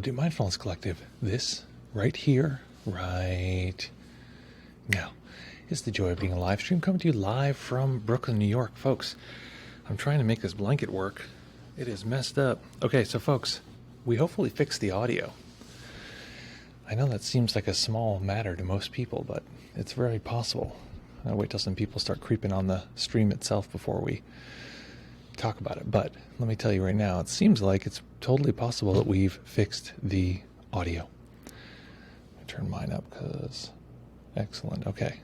Solitude Mindfulness Collective. This right here, right now, is the joy of being a live stream coming to you live from Brooklyn, New York. Folks, I'm trying to make this blanket work. It is messed up. Okay, so folks, we hopefully fixed the audio. I know that seems like a small matter to most people, but it's very possible. I'll wait till some people start creeping on the stream itself before we talk about it. But let me tell you right now, it seems like it's totally possible that we've fixed the audio. Let me turn mine up because excellent. Okay,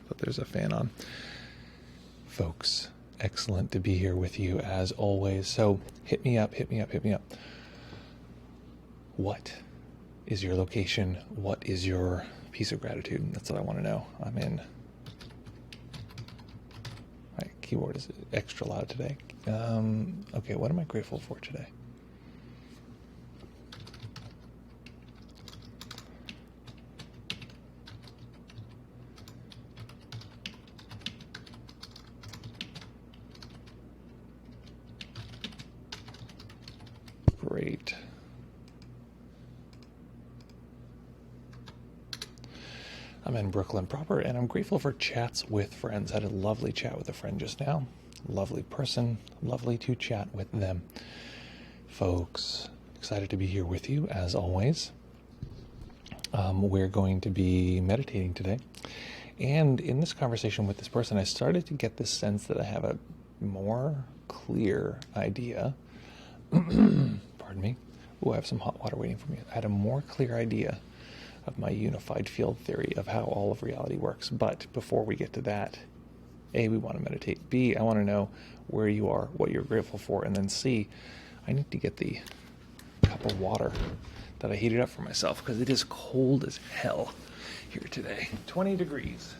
but there's a fan on. Folks, excellent to be here with you as always. So hit me up. What is your location? What is your piece of gratitude? That's what I want to know. I'm in. My keyboard is extra loud today. Okay, what am I grateful for today? Great. I'm in Brooklyn proper, and I'm grateful for chats with friends. Had a lovely chat with a friend just now. Lovely person. Lovely to chat with them. Folks, excited to be here with you as always. We're going to be meditating today. And in this conversation with this person, I started to get this sense that I have a more clear idea. Pardon me. Ooh, I have some hot water waiting for me. I had a more clear idea of my unified field theory of how all of reality works. But before we get to that, A, we want to meditate. B, I want to know where you are, what you're grateful for. And then C, I need to get the cup of water that I heated up for myself because it is cold as hell here today. 20 degrees.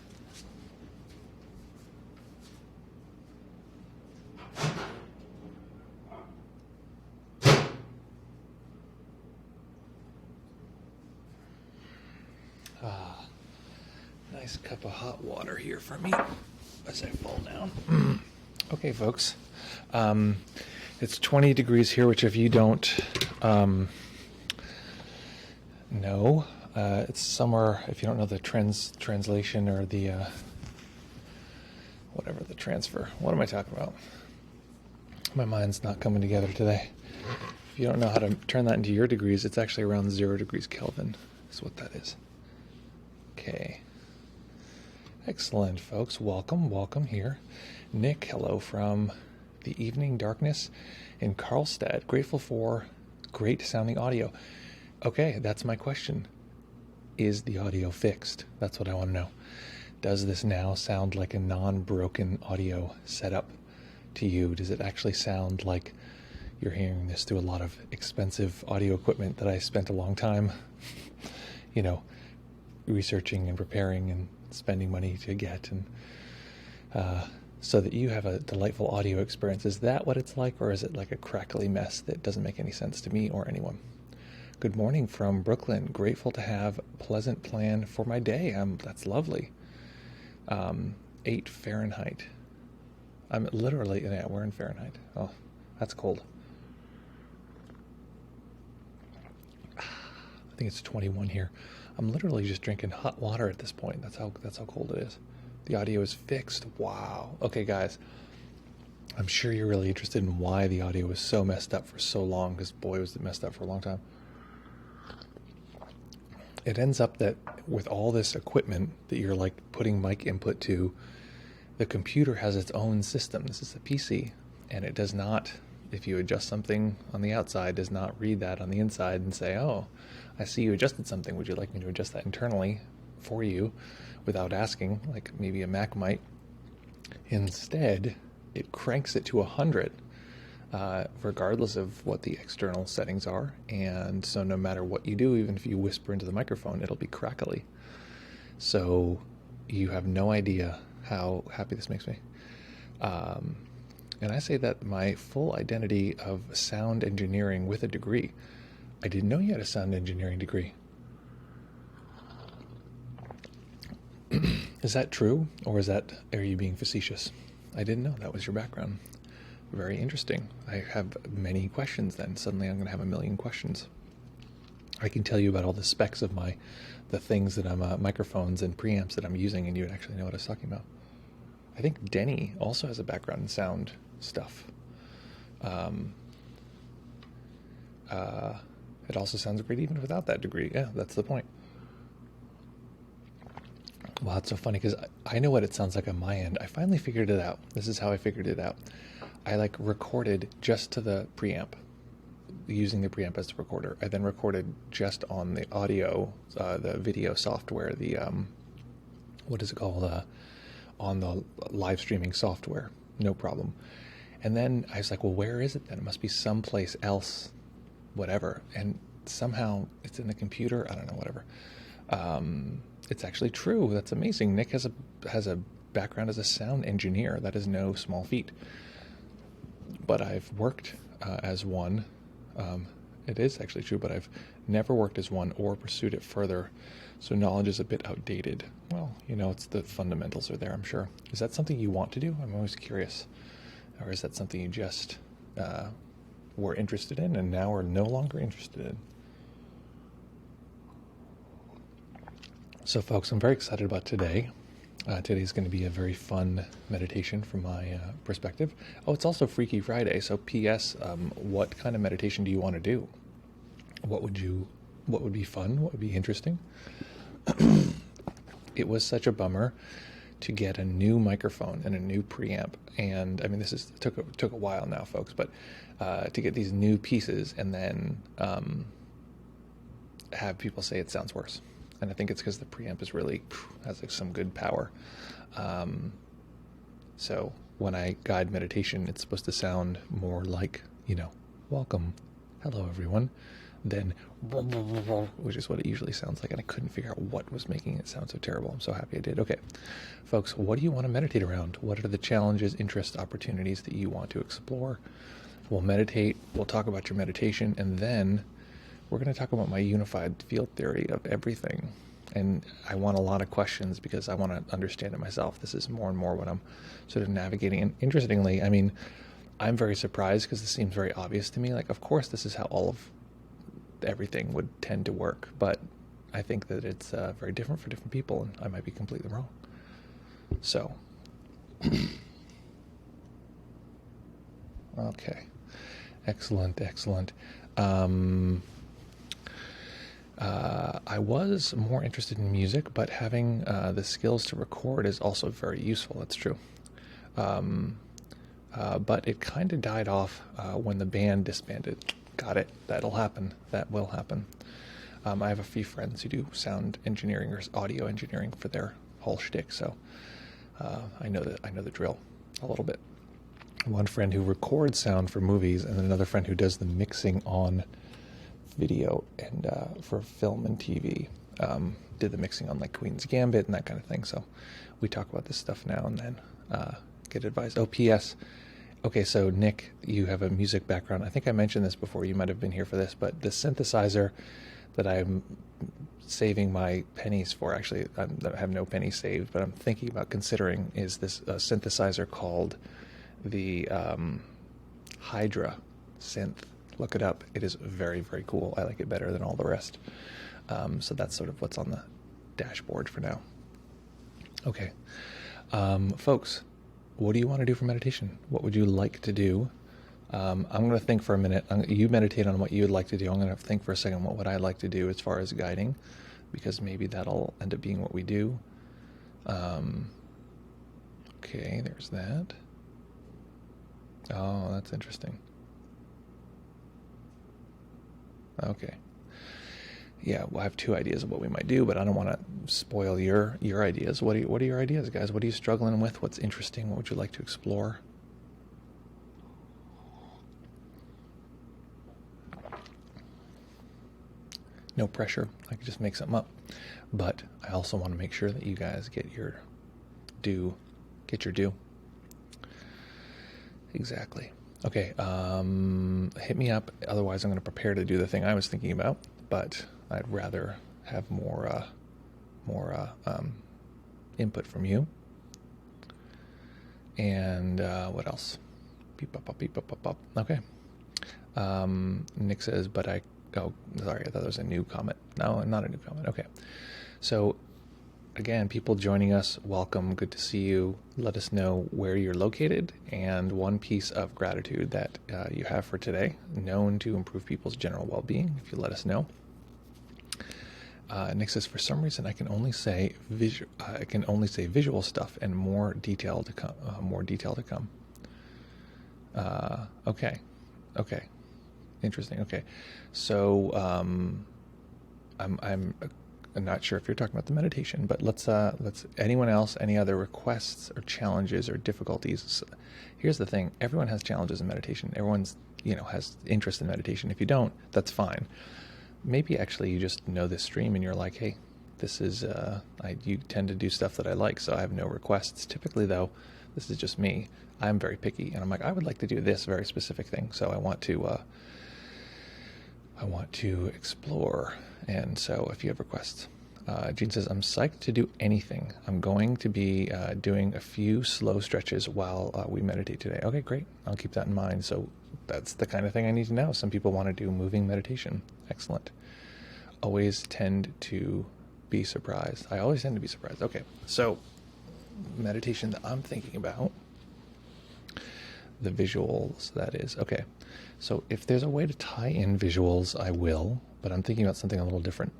Nice cup of hot water here for me as I fall down. Okay, folks. It's 20 degrees here, which if you don't know, it's somewhere, if you don't know the translation or the, whatever the transfer. What am I talking about? My mind's not coming together today. If you don't know how to turn that into your degrees, it's actually around 0 degrees Kelvin is what that is. Okay. Excellent, folks. Welcome here. Nick, hello from the evening darkness in Karlstad. Grateful for great sounding audio. Okay, that's my question. Is the audio fixed? That's what I want to know. Does this now sound like a non-broken audio setup to you? Does it actually sound like you're hearing this through a lot of expensive audio equipment that I spent a long time, researching and preparing and spending money to get, and so that you have a delightful audio experience? Is that what it's like, or is it like a crackly mess that doesn't make any sense to me or anyone? Good morning from Brooklyn. Grateful to have a pleasant plan for my day. That's lovely. 8 Fahrenheit. I'm literally, yeah, we're in Fahrenheit. Oh, that's cold. I think it's 21 here. I'm literally just drinking hot water at this point. That's how cold it is. The audio is fixed. Wow. Okay, guys. I'm sure you're really interested in why the audio was so messed up for so long, because boy, was it messed up for a long time. It ends up that with all this equipment that you're like putting mic input to, the computer has its own system. This is a PC, and it does not, if you adjust something on the outside, does not read that on the inside and say, oh, I see you adjusted something. Would you like me to adjust that internally for you without asking, like maybe a Mac might? Instead, it cranks it to 100, regardless of what the external settings are. And so no matter what you do, even if you whisper into the microphone, it'll be crackly. So you have no idea how happy this makes me. And I say that my full identity of sound engineering with a degree. I didn't know you had a sound engineering degree. Is that true, or are you being facetious? I didn't know that was your background. very interesting. I have many questions then. Suddenly I'm going to have a million questions. I can tell you about all the specs of the things that I'm, microphones and preamps that I'm using, and you would actually know what I was talking about. I think Denny also has a background in sound stuff. It also sounds great even without that degree. Yeah, that's the point. Wow, it's so funny because I know what it sounds like on my end. I finally figured it out. This is how I figured it out. I recorded just to the preamp, using the preamp as the recorder. I then recorded just on the audio, the video software, the what is it called? On the live streaming software. No problem. And then I was like, well, where is it then? It must be someplace else, whatever. And somehow it's in the computer. I don't know, whatever. It's actually true. That's amazing. Nick has a background as a sound engineer. That is no small feat. But I've worked as one. It is actually true, but I've never worked as one or pursued it further. So knowledge is a bit outdated. Well, it's the fundamentals are there, I'm sure. Is that something you want to do? I'm always curious. Or is that something you just were interested in and now are no longer interested in? So, folks, I'm very excited about today. Today's going to be a very fun meditation from my perspective. Oh, it's also Freaky Friday, so P.S. What kind of meditation do you want to do? What would be fun? What would be interesting? It was such a bummer to get a new microphone and a new preamp, and I mean this took a while now, folks, but to get these new pieces and then have people say it sounds worse. And I think it's because the preamp is really has some good power. So when I guide meditation, it's supposed to sound more like, welcome, hello everyone, than which is what it usually sounds like. And I couldn't figure out what was making it sound so terrible. I'm so happy I did. Okay, folks, what do you want to meditate around? What are the challenges, interests, opportunities that you want to explore? We'll meditate. We'll talk about your meditation, and then we're going to talk about my unified field theory of everything. And I want a lot of questions because I want to understand it myself. This is more and more what I'm sort of navigating. And interestingly, I mean, I'm very surprised because this seems very obvious to me. Of course, this is how all of everything would tend to work. But I think that it's very different for different people, and I might be completely wrong. So, okay. Excellent. I was more interested in music, but having the skills to record is also very useful. That's true. But it kind of died off when the band disbanded. Got it. That'll happen. That will happen. I have a few friends who do sound engineering or audio engineering for their whole shtick, so I know the drill a little bit. One friend who records sound for movies, and then another friend who does the mixing on video and for film and TV. Did the mixing on Queen's Gambit and that kind of thing. So we talk about this stuff now and then. Get advice. Oh, P.S. Okay, so Nick, you have a music background. I think I mentioned this before. You might have been here for this, but the synthesizer that I'm saving my pennies for, actually, I have no pennies saved, but I'm thinking about considering is this synthesizer called the Hydra synth. Look it up. It is very, very cool. I like it better than all the rest. So that's sort of what's on the dashboard for now. Okay. Folks, what do you want to do for meditation? What would you like to do? I'm going to think for a minute. You meditate on what you would like to do. I'm going to think for a second, what would I like to do as far as guiding? Because maybe that'll end up being what we do. Okay, there's that. Oh, that's interesting. Okay. Yeah, well, I have two ideas of what we might do, but I don't want to spoil your ideas. What are your ideas, guys? What are you struggling with? What's interesting? What would you like to explore? No pressure. I could just make something up. But I also want to make sure that you guys get your due. Exactly. Okay, hit me up. Otherwise, I'm going to prepare to do the thing I was thinking about, but I'd rather have more input from you. And what else? Beep, bop, bop, beep, bop, bop, bop. Okay. Nick says, oh, sorry, I thought it was a new comment. No, not a new comment. Okay. So, again, people joining us, welcome. Good to see you. Let us know where you're located and one piece of gratitude that you have for today, known to improve people's general well-being, if you let us know. Nick says, for some reason, I can only say visual stuff and more detail to come. Okay. Interesting. Okay. So, I'm not sure if you're talking about the meditation, but let's anyone else, any other requests or challenges or difficulties? So here's the thing. Everyone has challenges in meditation. Everyone's, has interest in meditation. If you don't, that's fine. Maybe actually you just know this stream and you're like, hey, this is, you tend to do stuff that I like, so I have no requests. Typically though, this is just me. I'm very picky and I'm like, I would like to do this very specific thing. So I want to explore. And so if you have requests, Jean says, I'm psyched to do anything. I'm going to be doing a few slow stretches while we meditate today. Okay, great. I'll keep that in mind. So that's the kind of thing I need to know. Some people want to do moving meditation. Excellent. Always tend to be surprised. I always tend to be surprised. Okay, so meditation that I'm thinking about, the visuals, that is. Okay, so if there's a way to tie in visuals, I will, but I'm thinking about something a little different.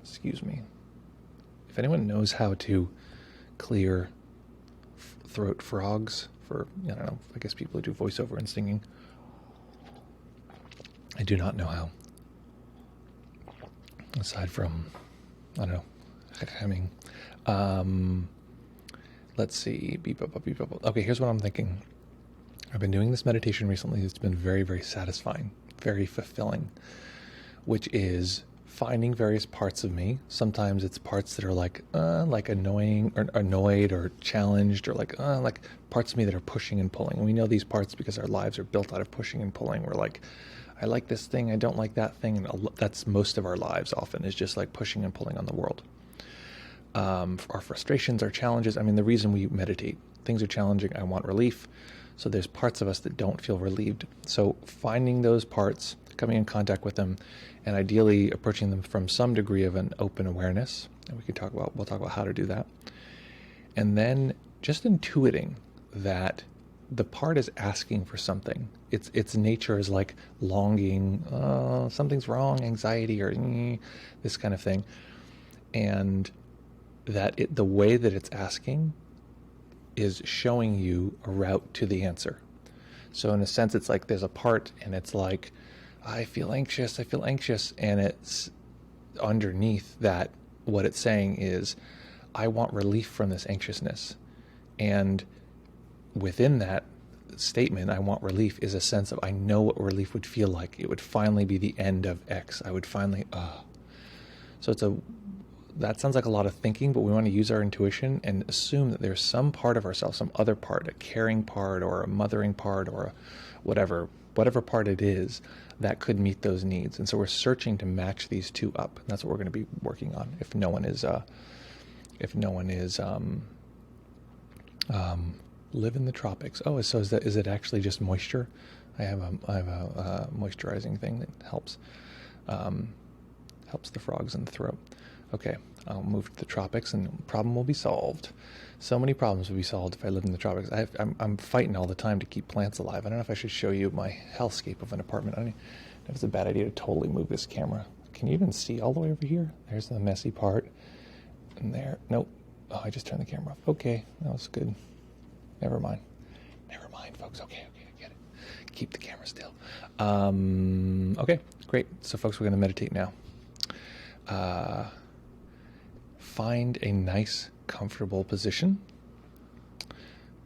Excuse me. If anyone knows how to clear throat frogs for, I don't know, I guess people who do voiceover and singing. I do not know how. Aside from, I don't know, humming. Let's see. Beep up, beep up. Okay, here's what I'm thinking. I've been doing this meditation recently. It's been very, very satisfying, very fulfilling, which is finding various parts of me. Sometimes it's parts that are like annoying or annoyed or challenged, or like parts of me that are pushing and pulling. And we know these parts because our lives are built out of pushing and pulling. We're like, I like this thing, I don't like that thing. And that's most of our lives often, is just like pushing and pulling on the world. Our frustrations, our challenges. I mean, the reason we meditate, things are challenging, I want relief. So there's parts of us that don't feel relieved. So finding those parts, coming in contact with them, and ideally approaching them from some degree of an open awareness. And we'll talk about how to do that. And then just intuiting that the part is asking for something. Its nature is like longing, something's wrong, anxiety, or this kind of thing. And that the way that it's asking is showing you a route to the answer. So in a sense, it's like there's a part and it's like, I feel anxious, and it's underneath that, what it's saying is, I want relief from this anxiousness. And within that statement, I want relief, is a sense of, I know what relief would feel like. It would finally be the end of X. I would finally, So that sounds like a lot of thinking, but we want to use our intuition and assume that there's some part of ourselves, some other part, a caring part or a mothering part or a whatever part it is that could meet those needs. And so we're searching to match these two up. And that's what we're going to be working on. If no one is live in the tropics. Oh, so is it actually just moisture? I have a moisturizing thing that helps the frogs in the throat. Okay, I'll move to the tropics and the problem will be solved. So many problems would be solved if I lived in the tropics. I'm fighting all the time to keep plants alive. I don't know if I should show you my hellscape of an apartment. I don't know if it's a bad idea to totally move this camera. Can you even see all the way over here? There's the messy part. And there, nope. Oh, I just turned the camera off. Okay, that was good. Never mind, folks. Okay, I get it. Keep the camera still. Okay, great. So, folks, we're going to meditate now. Find a nice, comfortable position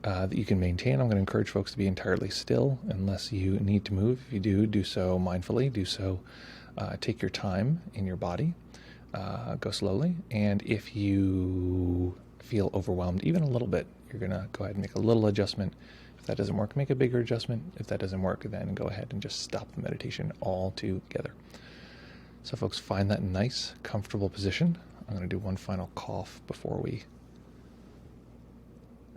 that you can maintain. I'm going to encourage folks to be entirely still unless you need to move. If you do so mindfully. Do so. Take your time in your body. Go slowly. And if you feel overwhelmed even a little bit, you're going to go ahead and make a little adjustment. If that doesn't work, make a bigger adjustment. If that doesn't work, then go ahead and just stop the meditation altogether. So folks, find that nice, comfortable position. I'm going to do one final cough before we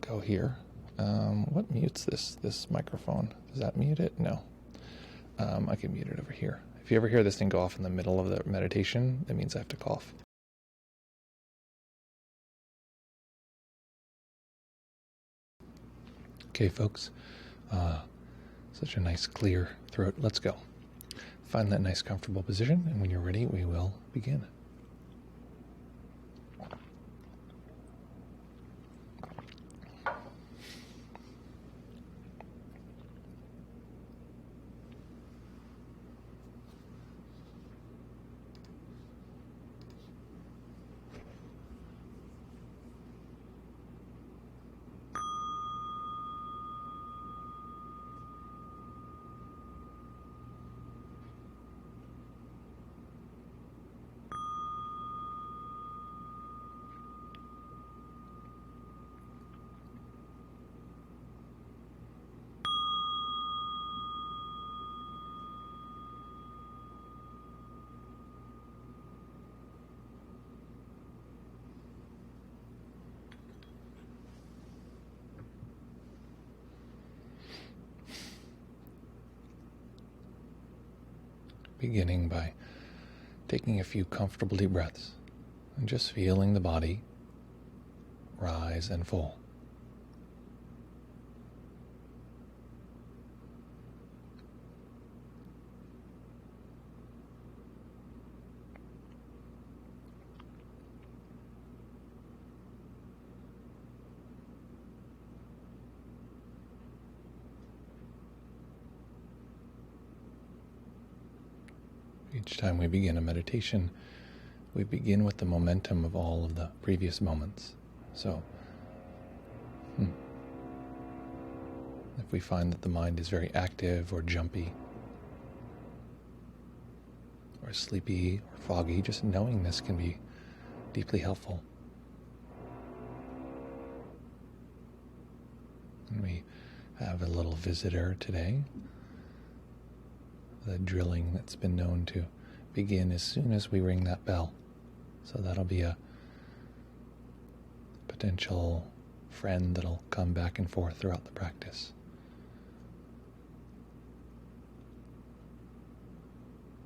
go here. What mutes this microphone? Does that mute it? No. I can mute it over here. If you ever hear this thing go off in the middle of the meditation, that means I have to cough. Okay, folks. Such a nice clear throat. Let's go. Find that nice comfortable position, and when you're ready, we will begin. Beginning by taking a few comfortable deep breaths and just feeling the body rise and fall. Each time we begin a meditation, we begin with the momentum of all of the previous moments. So, if we find that the mind is very active or jumpy, or sleepy or foggy, just knowing this can be deeply helpful. And we have a little visitor today. The drilling that's been known to begin as soon as we ring that bell. So that'll be a potential friend that'll come back and forth throughout the practice.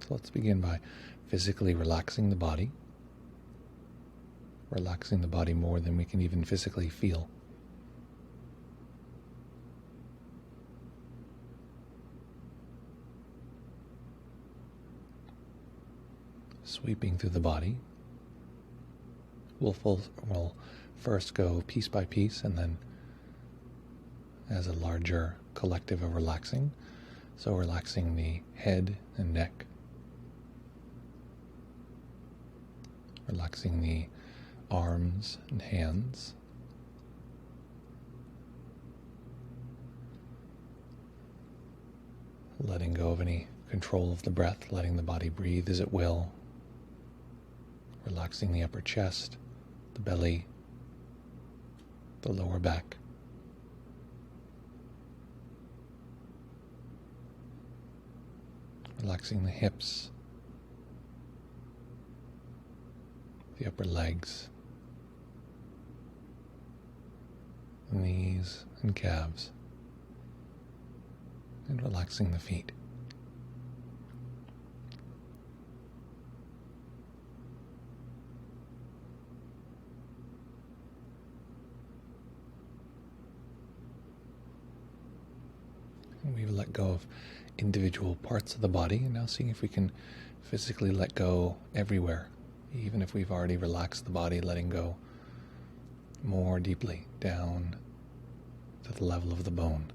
So let's begin by physically relaxing the body. Relaxing the body more than we can even physically feel. Sweeping through the body. We'll first go piece by piece and then as a larger collective of relaxing. So relaxing the head and neck. Relaxing the arms and hands. Letting go of any control of the breath, letting the body breathe as it will. Relaxing the upper chest, the belly, the lower back. Relaxing the hips, the upper legs, knees and calves, and relaxing the feet. We've let go of individual parts of the body, and now seeing if we can physically let go everywhere, even if we've already relaxed the body, letting go more deeply down to the level of the bone.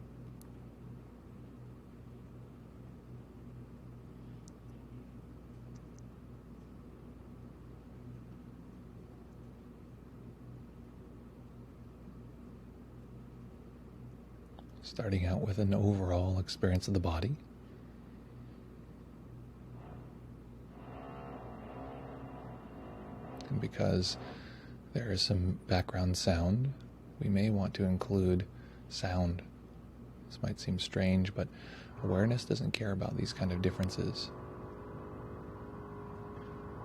Starting out with an overall experience of the body. And because there is some background sound, we may want to include sound. This might seem strange, but awareness doesn't care about these kind of differences.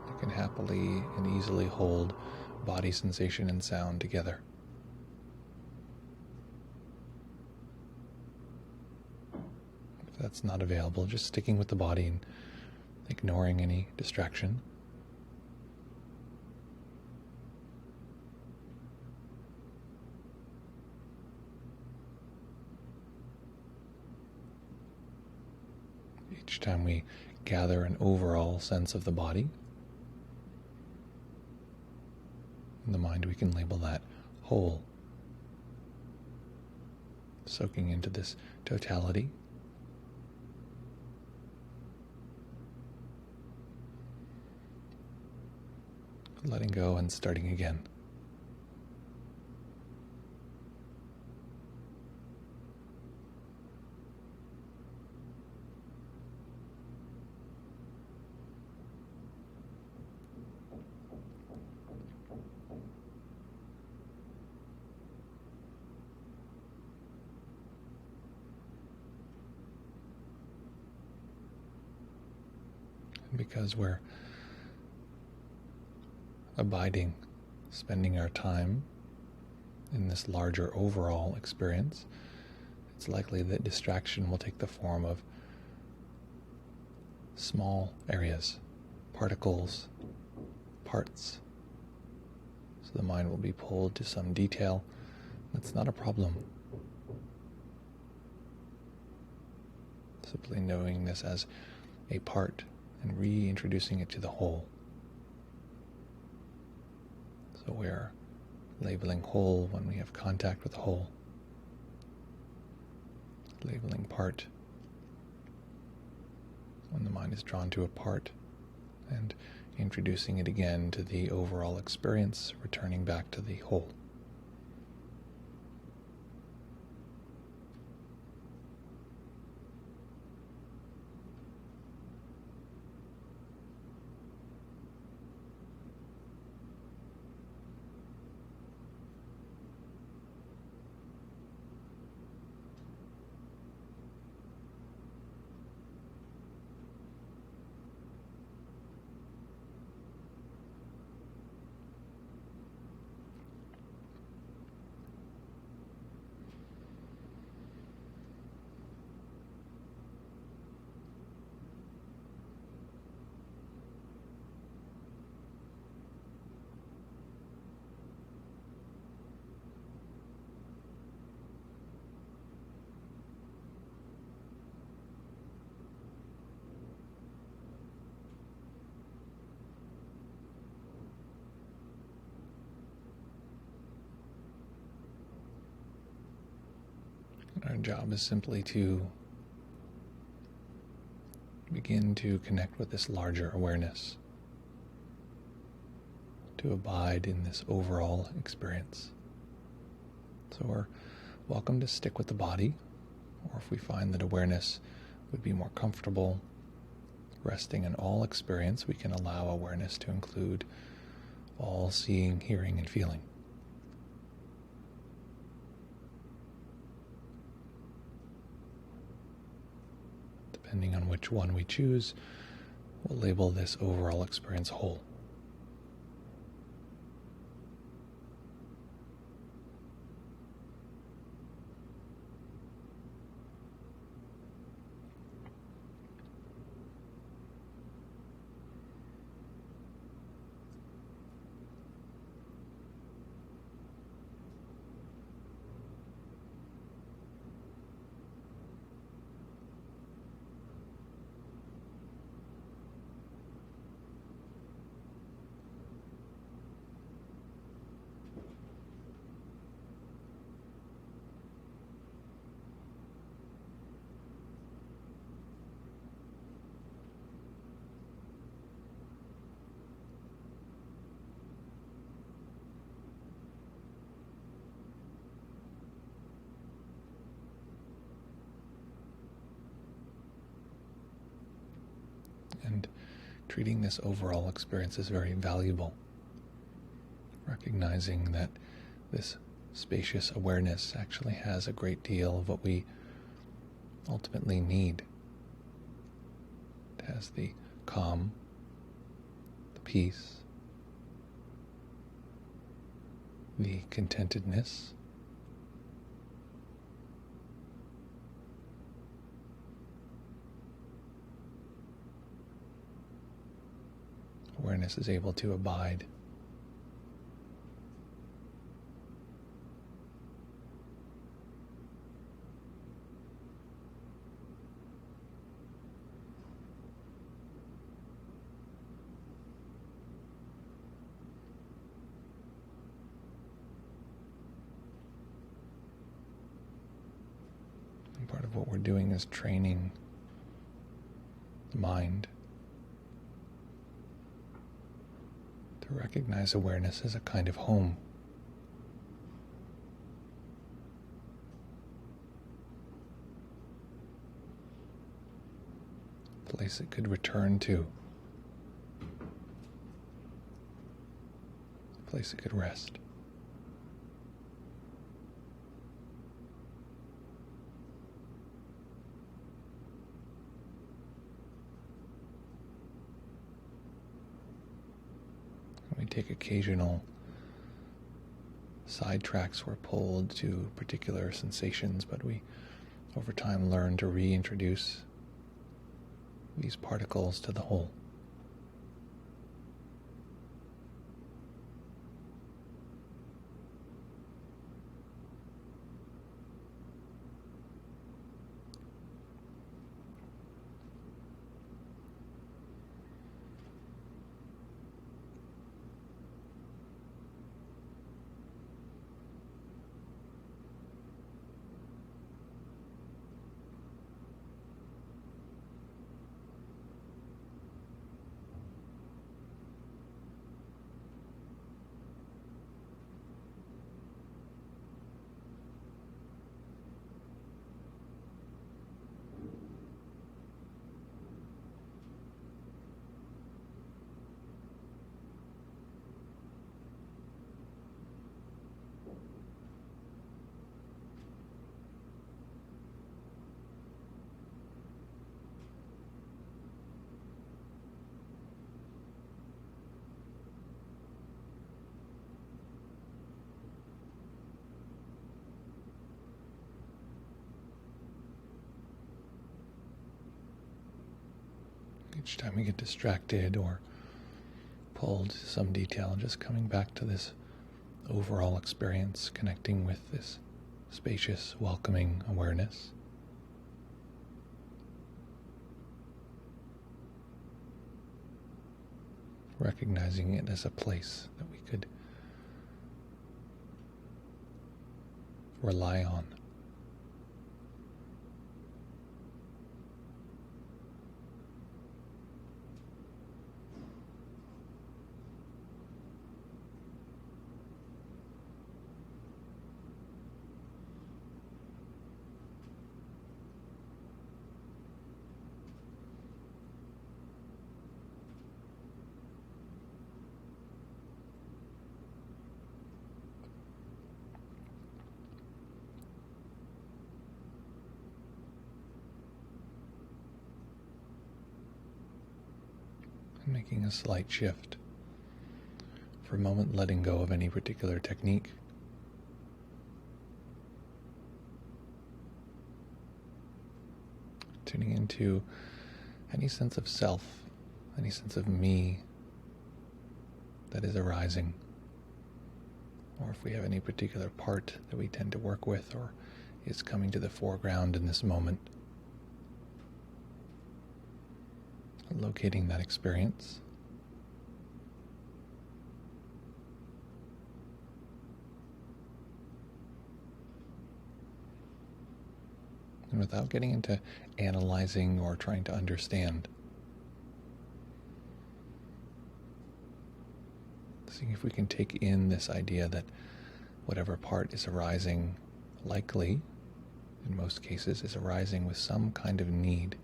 It can happily and easily hold body sensation and sound together. If that's not available, just sticking with the body and ignoring any distraction. Each time we gather an overall sense of the body, in the mind we can label that whole, soaking into this totality. Letting go and starting again. Because we're abiding, spending our time in this larger overall experience, it's likely that distraction will take the form of small areas, particles, parts. So the mind will be pulled to some detail. That's not a problem. Simply knowing this as a part and reintroducing it to the whole. So we're labeling whole when we have contact with the whole. Labeling part when the mind is drawn to a part, and introducing it again to the overall experience, returning back to the whole. Our job is simply to begin to connect with this larger awareness, to abide in this overall experience. So we're welcome to stick with the body, or if we find that awareness would be more comfortable resting in all experience, we can allow awareness to include all seeing, hearing, and feeling. Depending on which one we choose, we'll label this overall experience whole. And treating this overall experience as very valuable. Recognizing that this spacious awareness actually has a great deal of what we ultimately need. It has the calm, the peace, the contentedness, awareness is able to abide. And part of what we're doing is training the mind to recognize awareness as a kind of home. A place it could return to. A place it could rest. We take occasional sidetracks or pulled to particular sensations, but we over time learn to reintroduce these particles to the whole. Each time we get distracted or pulled to some detail, just coming back to this overall experience, connecting with this spacious, welcoming awareness. Recognizing it as a place that we could rely on. Making a slight shift. For a moment, letting go of any particular technique. Tuning into any sense of self, any sense of me that is arising. Or if we have any particular part that we tend to work with or is coming to the foreground in this moment. Locating that experience. And without getting into analyzing or trying to understand, seeing if we can take in this idea that whatever part is arising, likely, in most cases, is arising with some kind of need.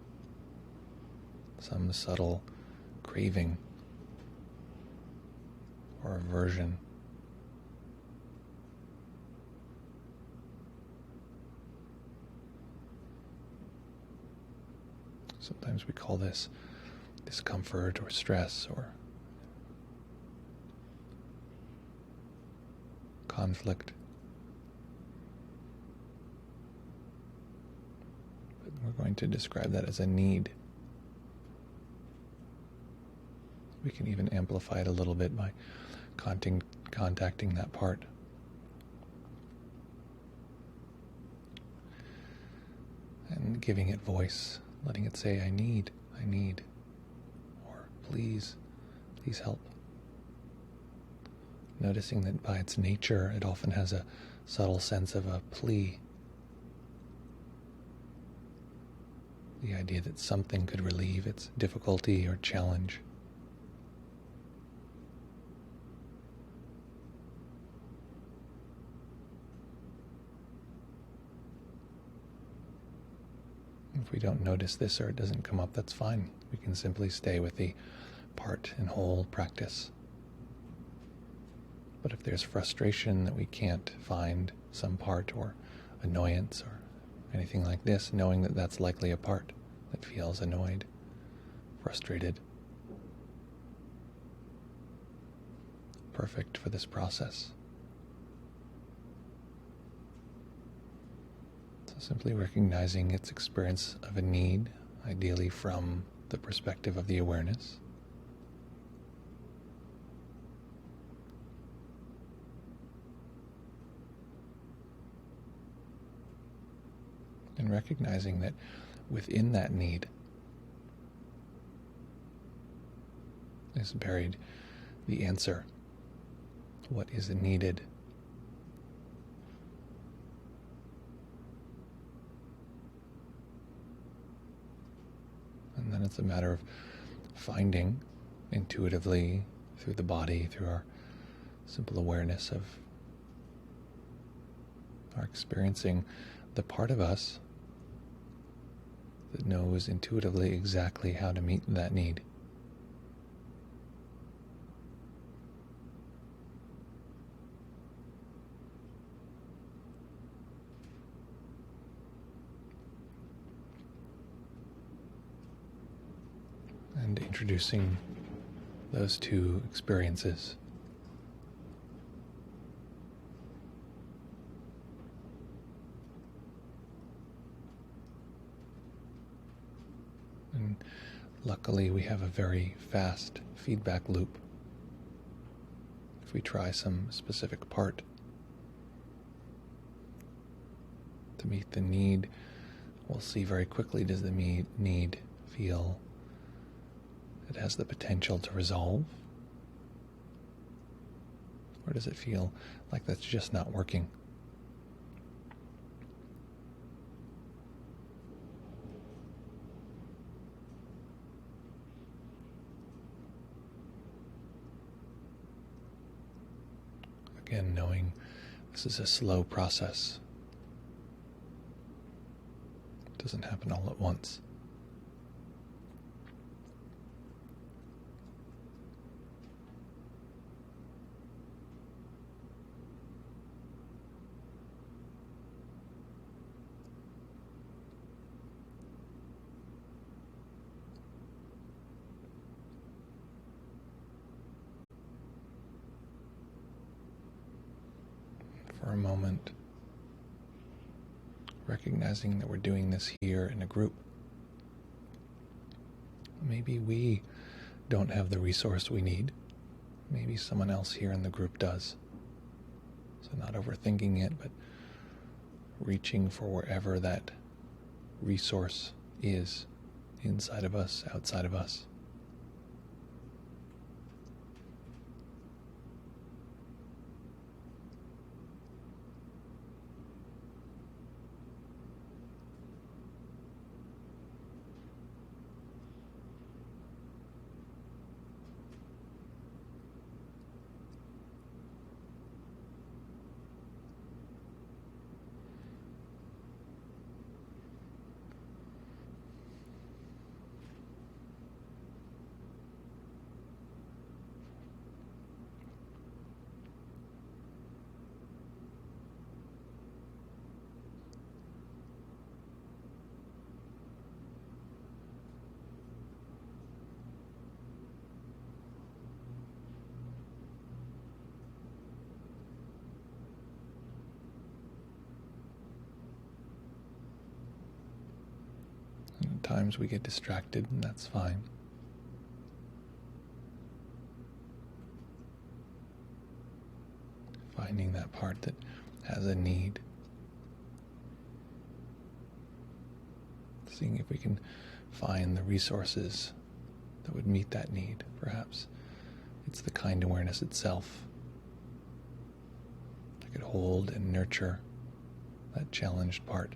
Some subtle craving or aversion. Sometimes we call this discomfort or stress or conflict. But we're going to describe that as a need. We can even amplify it a little bit by contacting that part. And giving it voice, letting it say, I need, or please help. Noticing that by its nature, it often has a subtle sense of a plea. The idea that something could relieve its difficulty or challenge. If we don't notice this or it doesn't come up, that's fine. We can simply stay with the part and whole practice. But if there's frustration that we can't find some part, or annoyance or anything like this, knowing that that's likely a part that feels annoyed, frustrated, perfect for this process. So simply recognizing its experience of a need, ideally from the perspective of the awareness. And recognizing that within that need is buried the answer. What is needed? And then it's a matter of finding intuitively through the body, through our simple awareness of our experiencing the part of us that knows intuitively exactly how to meet that need. And introducing those two experiences. And luckily we have a very fast feedback loop. If we try some specific part to meet the need, we'll see very quickly, does the need feel it has the potential to resolve? Or does it feel like that's just not working? Again, knowing this is a slow process. It doesn't happen all at once. For a moment, recognizing that we're doing this here in a group. Maybe we don't have the resource we need. Maybe someone else here in the group does. So not overthinking it, but reaching for wherever that resource is, inside of us, outside of us. And at times we get distracted, and that's fine. finding that part that has a need. Seeing if we can find the resources that would meet that need. Perhaps it's the kind awareness itself that could hold and nurture that challenged part.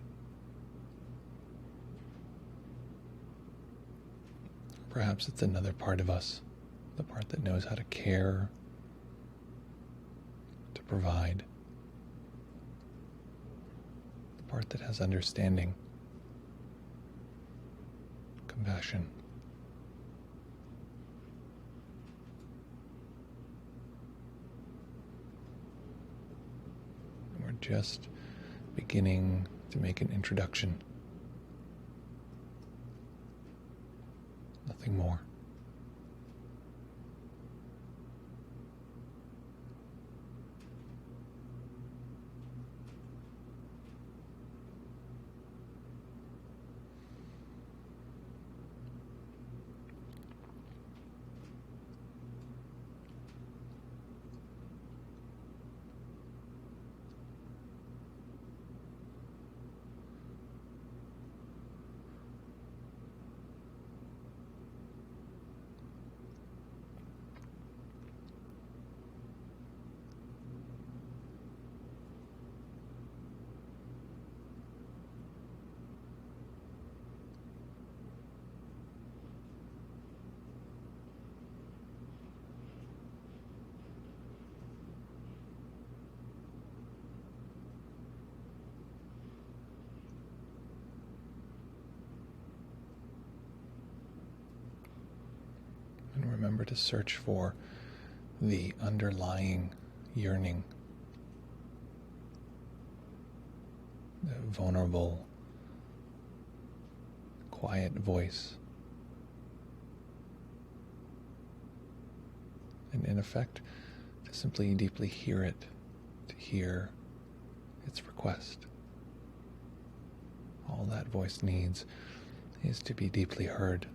Perhaps it's another part of us, the part that knows how to care, to provide, the part that has understanding, compassion. And we're just beginning to make an introduction. Nothing more. And remember to search for the underlying yearning, the vulnerable, quiet voice. And in effect, to simply deeply hear it, to hear its request. All that voice needs is to be deeply heard.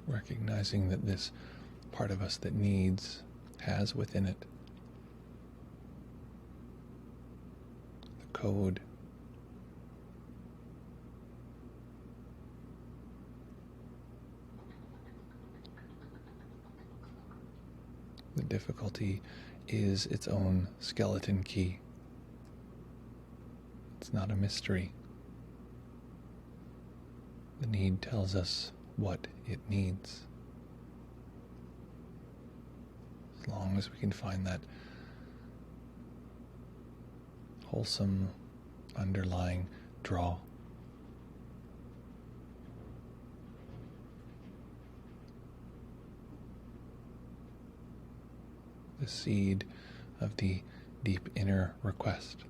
Recognizing that this part of us that needs has within it the code, the difficulty is its own skeleton key. It's not a mystery. The need tells us what it needs. As long as we can find that wholesome underlying draw. The seed of the deep inner request.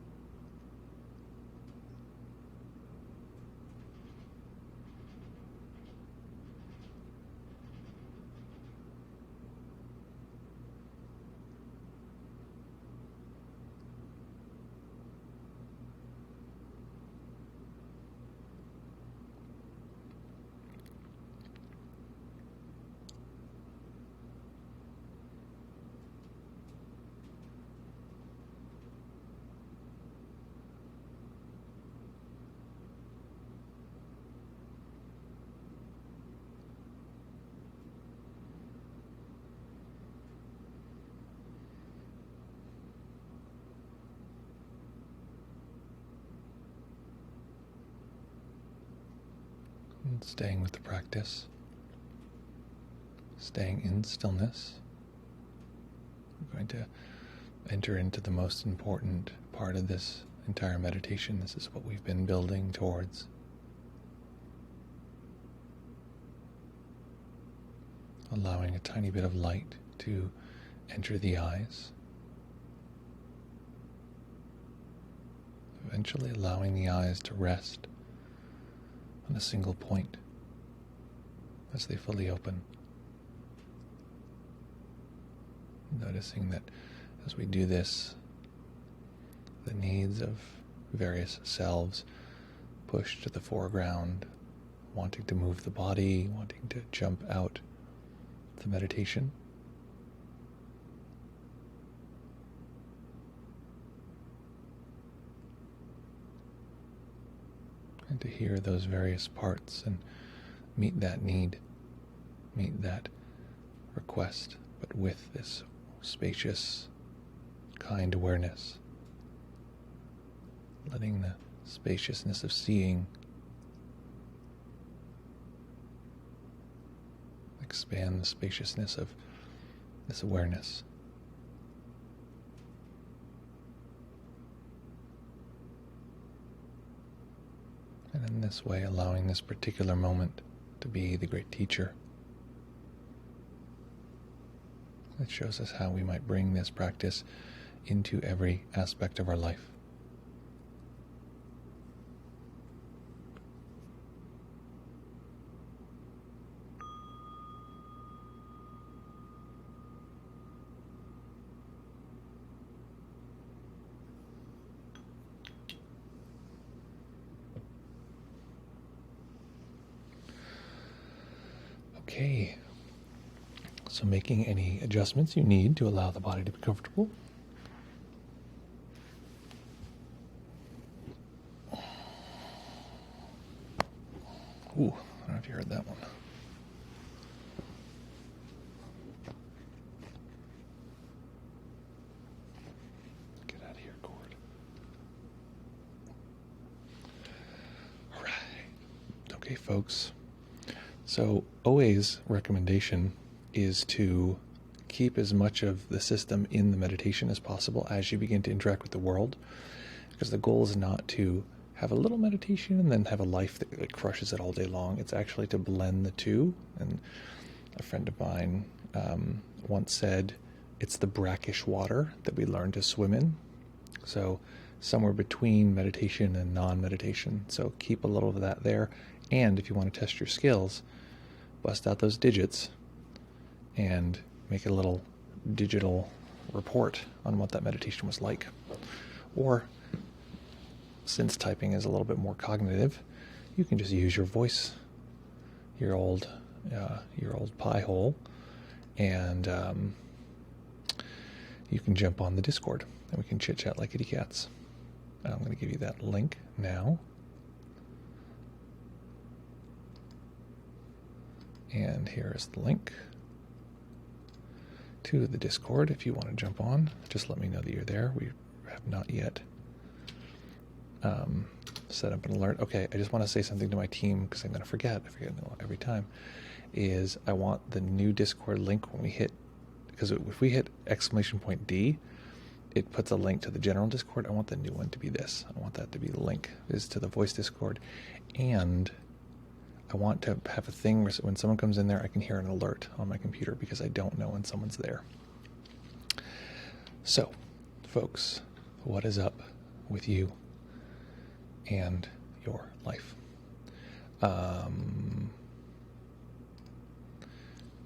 And staying with the practice, staying in stillness. We're going to enter into the most important part of this entire meditation. This is what we've been building towards. Allowing a tiny bit of light to enter the eyes. Eventually allowing the eyes to rest on a single point as they fully open. Noticing that as we do this, the needs of various selves push to the foreground, wanting to move the body, wanting to jump out the meditation. And to hear those various parts and meet that need, meet that request, but with this spacious, kind awareness. Letting the spaciousness of seeing expand the spaciousness of this awareness. And in this way, allowing this particular moment to be the great teacher. It shows us how we might bring this practice into every aspect of our life. Okay, so making any adjustments you need to allow the body to be comfortable. Ooh, I don't know if you heard that one. Get out of here, cord. All right. Okay, folks. So OA's recommendation is to keep as much of the system in the meditation as possible as you begin to interact with the world, because the goal is not to have a little meditation and then have a life that crushes it all day long. It's actually to blend the two. And a friend of mine once said, it's the brackish water that we learn to swim in. So somewhere between meditation and non-meditation. So keep a little of that there. And if you want to test your skills, bust out those digits and make a little digital report on what that meditation was like. Or, since typing is a little bit more cognitive, you can just use your voice, your old pie hole, and you can jump on the Discord and we can chit chat like kitty cats. I'm going to give you that link now. And here is the link to the Discord. If you want to jump on, just let me know that you're there. We have not yet set up an alert. Okay, I just want to say something to my team because I'm going to forget. I forget every time. Is I want the new Discord link when we hit, because if we hit !D, it puts a link to the general Discord. I want the new one to be this. I want that to be the link is to the voice Discord. And I want to have a thing where when someone comes in there, I can hear an alert on my computer because I don't know when someone's there. So, folks, what is up with you and your life?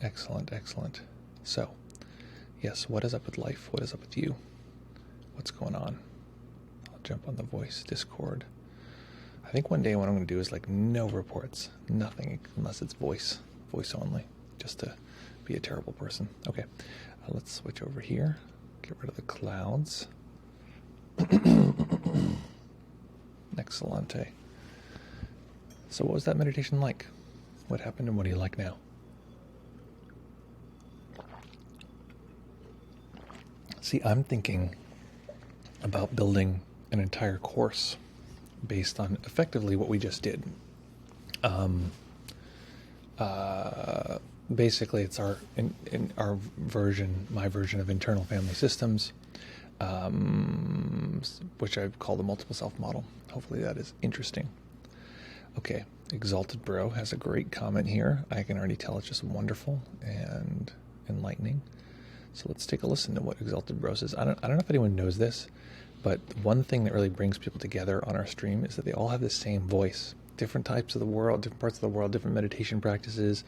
Excellent. So, yes, what is up with life? What is up with you? What's going on? I'll jump on the voice Discord. I think one day what I'm going to do is like no reports, nothing, unless it's voice only, just to be a terrible person. Okay, let's switch over here, get rid of the clouds. Excellente. So what was that meditation like? What happened and what do you like now? See, I'm thinking about building an entire course based on effectively what we just did. Basically, it's in our version, my version of internal family systems, which I call the multiple self model. Hopefully that is interesting. Okay, Exalted Bro has a great comment here. I can already tell it's just wonderful and enlightening. So let's take a listen to what Exalted Bro says. I don't know if anyone knows this, but one thing that really brings people together on our stream is that they all have the same voice. Different types of the world, different parts of the world, different meditation practices.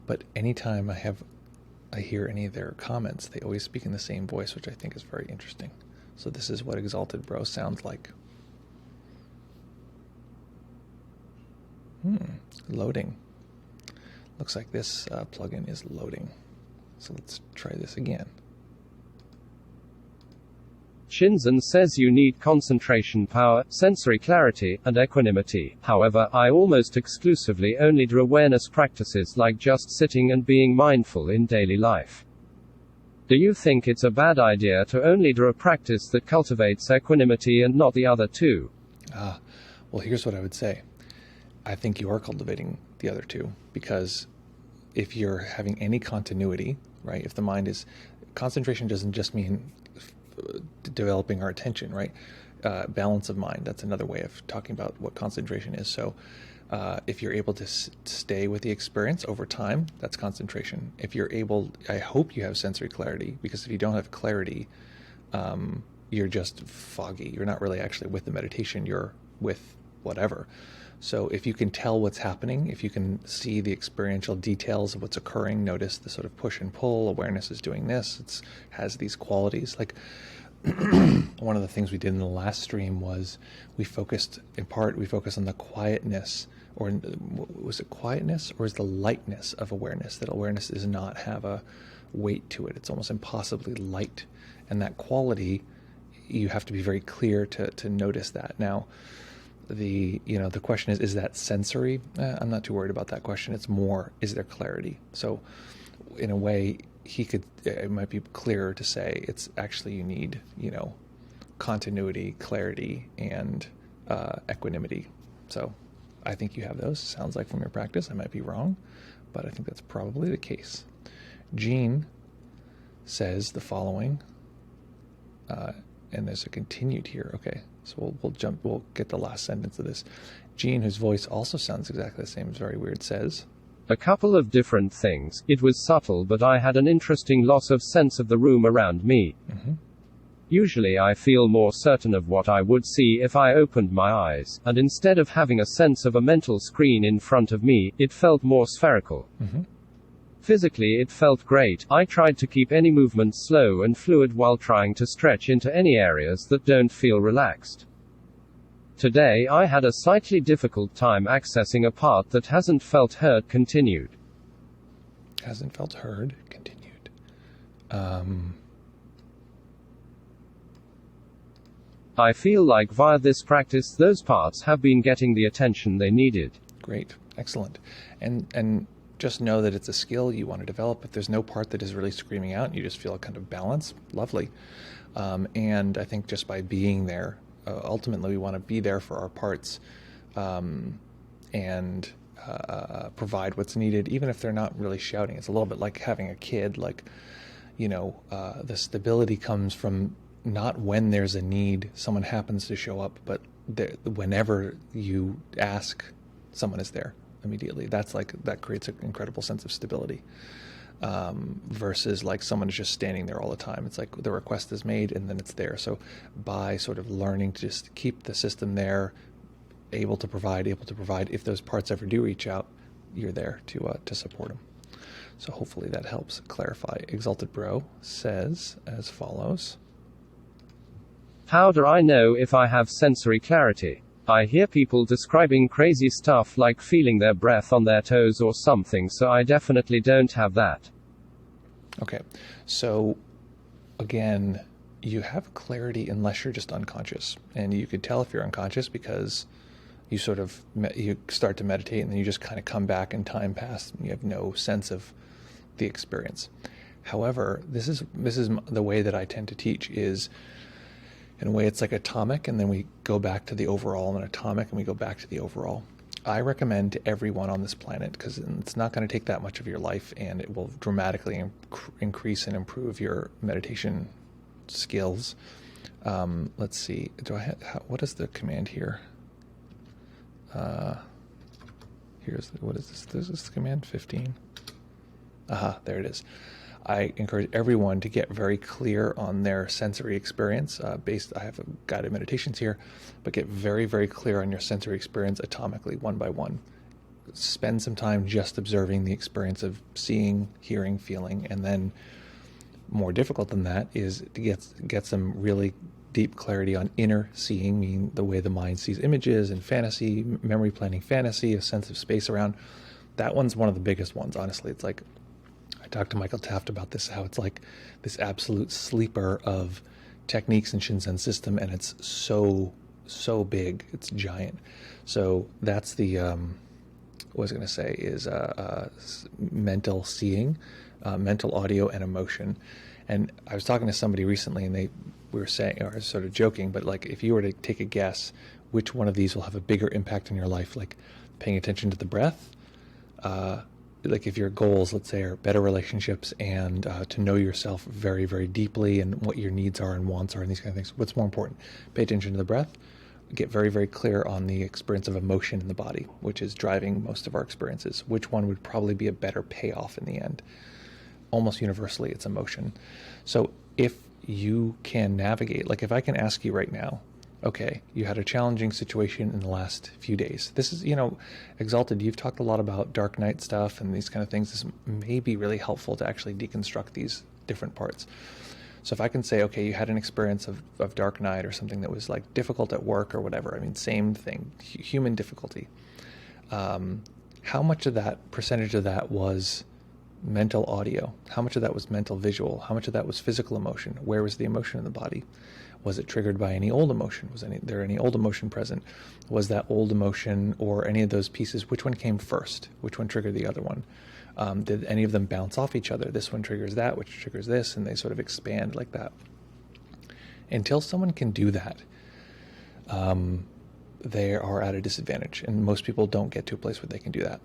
But anytime I hear any of their comments, they always speak in the same voice, which I think is very interesting. So this is what Exalted Bro sounds like. Loading. Looks like this plugin is loading. So let's try this again. Shinzen says you need concentration power, sensory clarity, and equanimity. However, I almost exclusively only do awareness practices like just sitting and being mindful in daily life. Do you think it's a bad idea to only do a practice that cultivates equanimity and not the other two? Well, here's what I would say. I think you are cultivating the other two, because if you're having any continuity, right, if the mind is, concentration doesn't just mean developing our attention, right? Balance of mind, that's another way of talking about what concentration is. So if you're able to stay with the experience over time, that's concentration. If you're able, I hope you have sensory clarity, because if you don't have clarity, you're just foggy. You're not really actually with the meditation, you're with whatever. So if you can tell what's happening, if you can see the experiential details of what's occurring, notice the sort of push and pull, awareness is doing this, it has these qualities. Like one of the things we did in the last stream was we focused on the quietness, or was it quietness, or is the lightness of awareness, that awareness does not have a weight to it. It's almost impossibly light. And that quality, you have to be very clear to notice that. Now, the question is that sensory? I'm not too worried about that question. It's more, is there clarity? So in a way, it might be clearer to say it's actually you need, continuity, clarity, and equanimity. So I think you have those. Sounds like from your practice. I might be wrong, but I think that's probably the case. Jean says the following, and there's a continued here. Okay, so we'll get the last sentence of this. Jean, whose voice also sounds exactly the same, is very weird, says, a couple of different things. It was subtle, but I had an interesting loss of sense of the room around me. Mm-hmm. Usually I feel more certain of what I would see if I opened my eyes, and instead of having a sense of a mental screen in front of me, it felt more spherical. Mm-hmm. Physically it felt great. I tried to keep any movement slow and fluid while trying to stretch into any areas that don't feel relaxed. Today I had a slightly difficult time accessing a part that hasn't felt heard. Continued. Hasn't felt heard. Continued. I feel like via this practice those parts have been getting the attention they needed. Great. Excellent. And just know that it's a skill you want to develop. If there's no part that is really screaming out and you just feel a kind of balance, lovely. And I think just by being there, ultimately we want to be there for our parts and provide what's needed, even if they're not really shouting. It's a little bit like having a kid, like, the stability comes from not when there's a need, someone happens to show up, but whenever you ask, someone is there immediately. That creates an incredible sense of stability. Versus like someone is just standing there all the time. It's like the request is made and then it's there. So by sort of learning to just keep the system there, able to provide, if those parts ever do reach out, you're there to support them. So hopefully that helps clarify. Exalted Bro says as follows. How do I know if I have sensory clarity? I hear people describing crazy stuff like feeling their breath on their toes or something, so I definitely don't have that. Okay, so again, you have clarity unless you're just unconscious. And you could tell if you're unconscious because you you start to meditate and then you just kind of come back and time passed and you have no sense of the experience. However, this is the way that I tend to teach is, in a way, it's like atomic, and then we go back to the overall, and then atomic, and we go back to the overall. I recommend to everyone on this planet, because it's not going to take that much of your life, and it will dramatically increase and improve your meditation skills. Let's see. What is the command here? What is this? This is command 15. There it is. I encourage everyone to get very clear on their sensory experience. I have guided meditations here, but get very, very clear on your sensory experience atomically, one by one. Spend some time just observing the experience of seeing, hearing, feeling, and then more difficult than that is to get some really deep clarity on inner seeing, meaning the way the mind sees images and fantasy, memory planning fantasy, a sense of space around. That one's one of the biggest ones, honestly. It's like, I talked to Michael Taft about this, how it's like this absolute sleeper of techniques in Shinzen system, and it's so big, it's giant. So that's the, what I was going to say is mental seeing, mental audio, and emotion. And I was talking to somebody recently, and we were saying, or sort of joking, but like if you were to take a guess, which one of these will have a bigger impact in your life, like paying attention to the breath, like if your goals, let's say, are better relationships and to know yourself very, very deeply and what your needs are and wants are and these kind of things, what's more important? Pay attention to the breath, get very, very clear on the experience of emotion in the body, which is driving most of our experiences. Which one would probably be a better payoff in the end? Almost universally, it's emotion. So if you can navigate, like if I can ask you right now, okay, you had a challenging situation in the last few days. This is, Exalted, you've talked a lot about dark night stuff and these kind of things. This may be really helpful to actually deconstruct these different parts. So if I can say, okay, you had an experience of dark night or something that was like difficult at work or whatever, I mean, same thing, human difficulty. How much of that, percentage of that was mental audio? How much of that was mental visual? How much of that was physical emotion? Where was the emotion in the body? Was it triggered by any old emotion? Was there any old emotion present? Was that old emotion or any of those pieces, which one came first? Which one triggered the other one? Did any of them bounce off each other? This one triggers that, which triggers this, and they sort of expand like that. Until someone can do that, they are at a disadvantage, and most people don't get to a place where they can do that.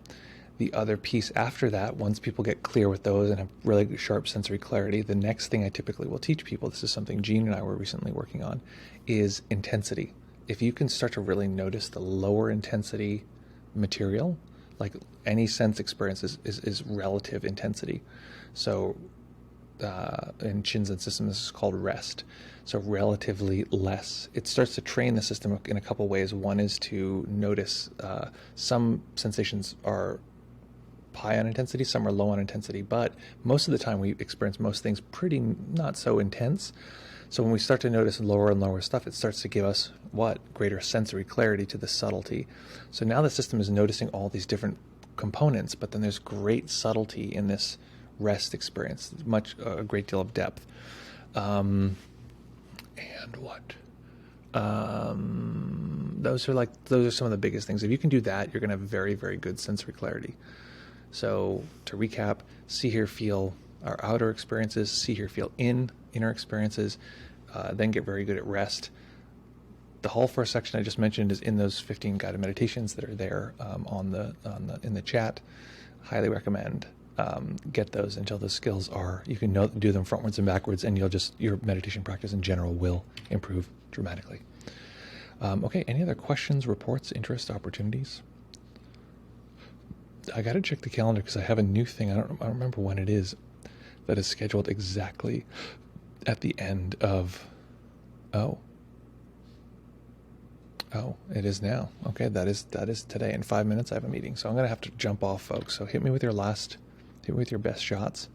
The other piece after that, once people get clear with those and have really sharp sensory clarity, the next thing I typically will teach people, this is something Jean and I were recently working on, is intensity. If you can start to really notice the lower intensity material, like any sense experience is relative intensity. So in Shinzen system, this is called rest. So relatively less. It starts to train the system in a couple ways. One is to notice some sensations are high on intensity, some are low on intensity, but most of the time we experience most things pretty not so intense. So when we start to notice lower and lower stuff, it starts to give us greater sensory clarity to the subtlety. So now the system is noticing all these different components, but then there's great subtlety in this rest experience, a great deal of depth. And what? Those are some of the biggest things. If you can do that, you're going to have very, very good sensory clarity. So to recap, see, hear, feel our outer experiences, see, hear, feel inner experiences, then get very good at rest. The whole first section I just mentioned is in those 15 guided meditations that are there in the chat. Highly recommend. Get those until the skills you can do them frontwards and backwards, and your meditation practice in general will improve dramatically. Okay, any other questions, reports, interests, opportunities? I got to check the calendar because I have a new thing. I don't remember when it is that is scheduled exactly at the end of. Oh, it is now. Okay, that is today. In 5 minutes, I have a meeting, so I'm gonna have to jump off, folks. So hit me with your best shots.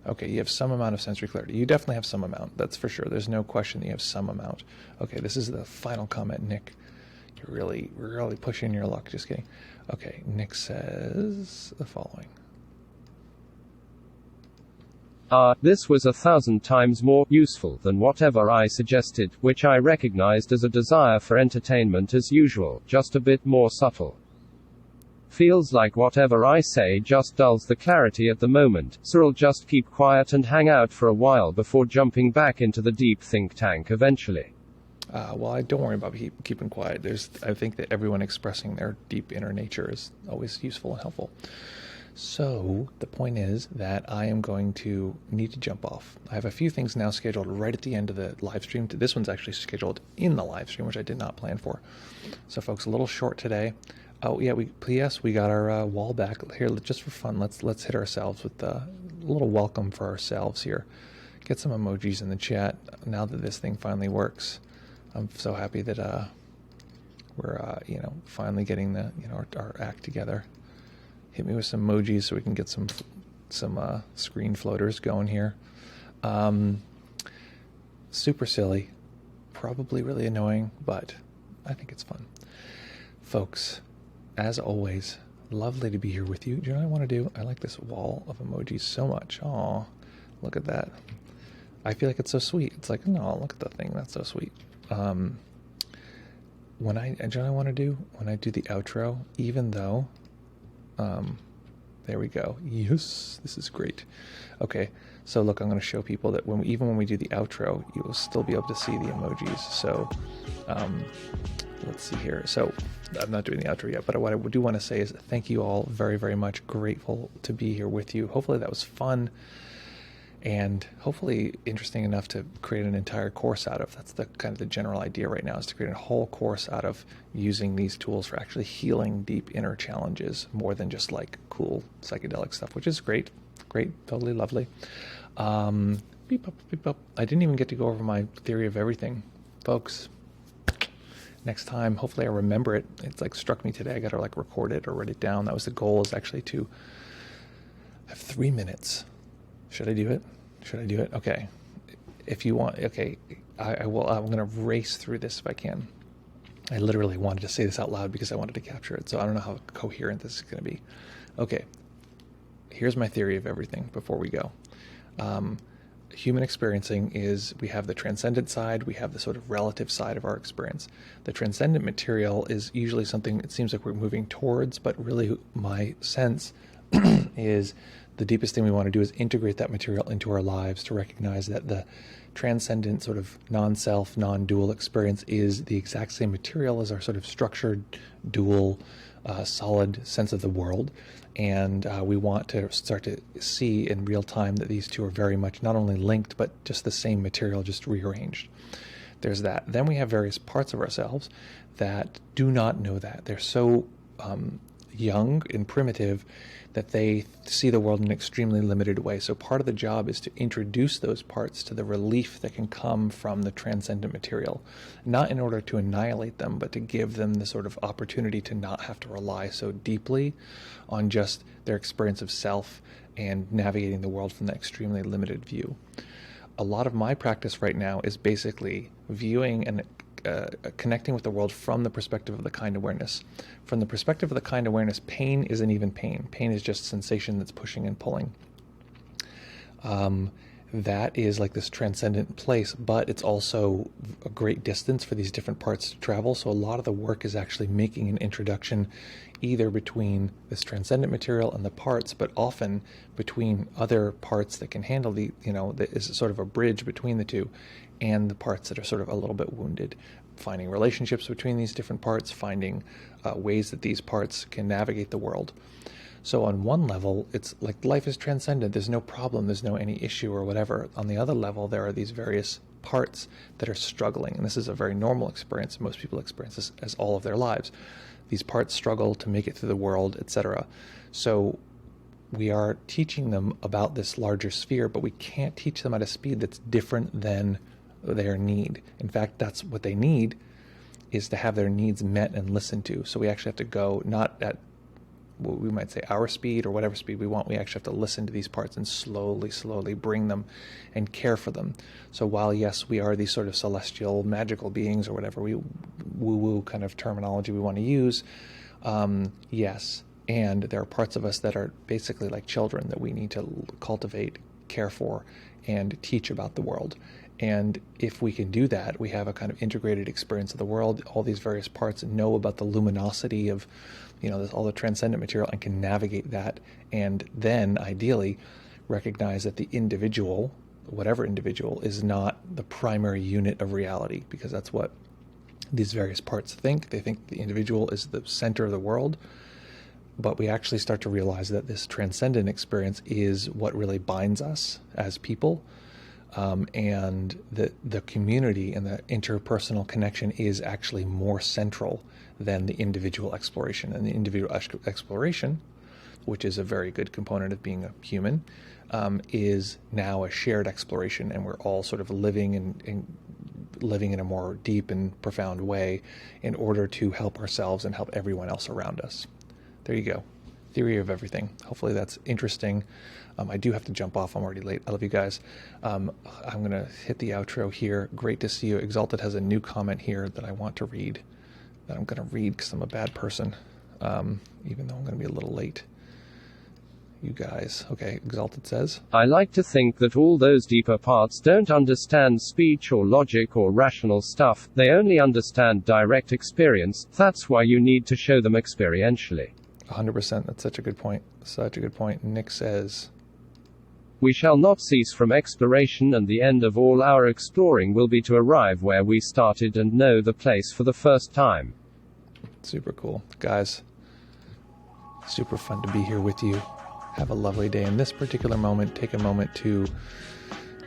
Okay, you have some amount of sensory clarity. You definitely have some amount. That's for sure. There's no question that you have some amount. Okay, this is the final comment, Nick. You're really pushing your luck. Just kidding. Okay, Nick says the following. This was 1,000 times more useful than whatever I suggested, which I recognized as a desire for entertainment as usual, just a bit more subtle. Feels like whatever I say just dulls the clarity at the moment, so I'll just keep quiet and hang out for a while before jumping back into the deep think tank eventually. Well, I don't worry about keeping quiet. I think that everyone expressing their deep inner nature is always useful and helpful. So the point is that I am going to need to jump off. I have a few things now scheduled right at the end of the live stream. This one's actually scheduled in the live stream, which I did not plan for. So folks, a little short today. Oh yeah, we got our wall back here just for fun. Let's hit ourselves with a little welcome for ourselves here. Get some emojis in the chat now that this thing finally works. I'm so happy that we're finally getting our act together. Hit me with some emojis so we can get some screen floaters going here. Super silly, probably really annoying, but I think it's fun. Folks, as always, lovely to be here with you. Do you know what I want to do? I like this wall of emojis so much. Aw, look at that. I feel like it's so sweet. It's like, no, look at the thing. That's so sweet. Do you know what I want to do? When I do the outro, even though... there we go. Yes, this is great. Okay, so look, I'm going to show people that even when we do the outro, you will still be able to see the emojis. So let's see here. So I'm not doing the outro yet, but what I do want to say is thank you all very, very much. Grateful to be here with you. Hopefully that was fun and hopefully interesting enough to create an entire course out of. That's the kind of the general idea right now, is to create a whole course out of using these tools for actually healing deep inner challenges more than just like cool psychedelic stuff, which is great, totally lovely. Beep up, beep up. I didn't even get to go over my theory of everything, folks. Next time, hopefully I remember it. It's like struck me today. I got to like record it or write it down. That was the goal, is actually to have 3 minutes. Should I do it? Okay. If you want, okay, I will. I'm going to race through this if I can. I literally wanted to say this out loud because I wanted to capture it. So I don't know how coherent this is going to be. Okay. Here's my theory of everything before we go. Human experiencing is, we have the transcendent side, we have the sort of relative side of our experience. The transcendent material is usually something it seems like we're moving towards, but really my sense is the deepest thing we want to do is integrate that material into our lives, to recognize that the transcendent sort of non-self, non-dual experience is the exact same material as our sort of structured, dual, solid sense of the world. And we want to start to see in real time that these two are very much not only linked, but just the same material, just rearranged. There's that. Then we have various parts of ourselves that do not know that. They're so young and primitive that they see the world in an extremely limited way. So part of the job is to introduce those parts to the relief that can come from the transcendent material, not in order to annihilate them, but to give them the sort of opportunity to not have to rely so deeply on just their experience of self and navigating the world from that extremely limited view. A lot of my practice right now is basically viewing and connecting with the world from the perspective of the kind awareness. From the perspective of the kind awareness, pain isn't even pain. Pain is just sensation that's pushing and pulling. That is like this transcendent place, but it's also a great distance for these different parts to travel. So a lot of the work is actually making an introduction either between this transcendent material and the parts, but often between other parts that can handle that is sort of a bridge between the two, and the parts that are sort of a little bit wounded. Finding relationships between these different parts, finding ways that these parts can navigate the world. So on one level, it's like life is transcendent. There's no problem. There's no any issue or whatever. On the other level, there are these various parts that are struggling. And this is a very normal experience. Most people experience this as all of their lives. These parts struggle to make it through the world, etc. So we are teaching them about this larger sphere, but we can't teach them at a speed that's different than their need. In fact, that's what they need, is to have their needs met and listened to. So we actually have to go not at what we might say our speed or whatever speed we want. We actually have to listen to these parts and slowly bring them and care for them. So while yes, we are these sort of celestial magical beings or whatever woo-woo kind of terminology we want to use, yes, and there are parts of us that are basically like children that we need to cultivate, care for, and teach about the world. And if we can do that, we have a kind of integrated experience of the world. All these various parts know about the luminosity of, all the transcendent material, and can navigate that. And then, ideally, recognize that the individual whatever individual, is not the primary unit of reality, because that's what these various parts think. They think the individual is the center of the world, but we actually start to realize that this transcendent experience is what really binds us as people, and the community and the interpersonal connection is actually more central than the individual exploration. And the individual exploration, which is a very good component of being a human, is now a shared exploration, and we're all sort of living in a more deep and profound way in order to help ourselves and help everyone else around us. There you go. Theory of everything. Hopefully that's interesting. I do have to jump off. I'm already late. I love you guys. I'm going to hit the outro here. Great to see you. Exalted has a new comment here that I want to read, that I'm going to read because I'm a bad person, even though I'm going to be a little late. You guys. Okay, Exalted says, I like to think that all those deeper parts don't understand speech or logic or rational stuff, they only understand direct experience. That's why you need to show them experientially. 100%. That's such a good point. Such a good point. Nick says, we shall not cease from exploration, and the end of all our exploring will be to arrive where we started and know the place for the first time. Super cool. Guys, super fun to be here with you. Have a lovely day. In this particular moment, take a moment to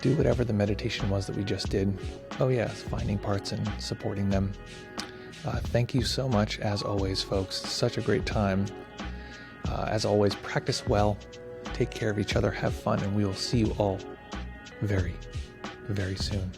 do whatever the meditation was that we just did. Oh yes, finding parts and supporting them. Thank you so much, as always, folks. Such a great time. As always, practice well, take care of each other, have fun, and we will see you all very, very soon.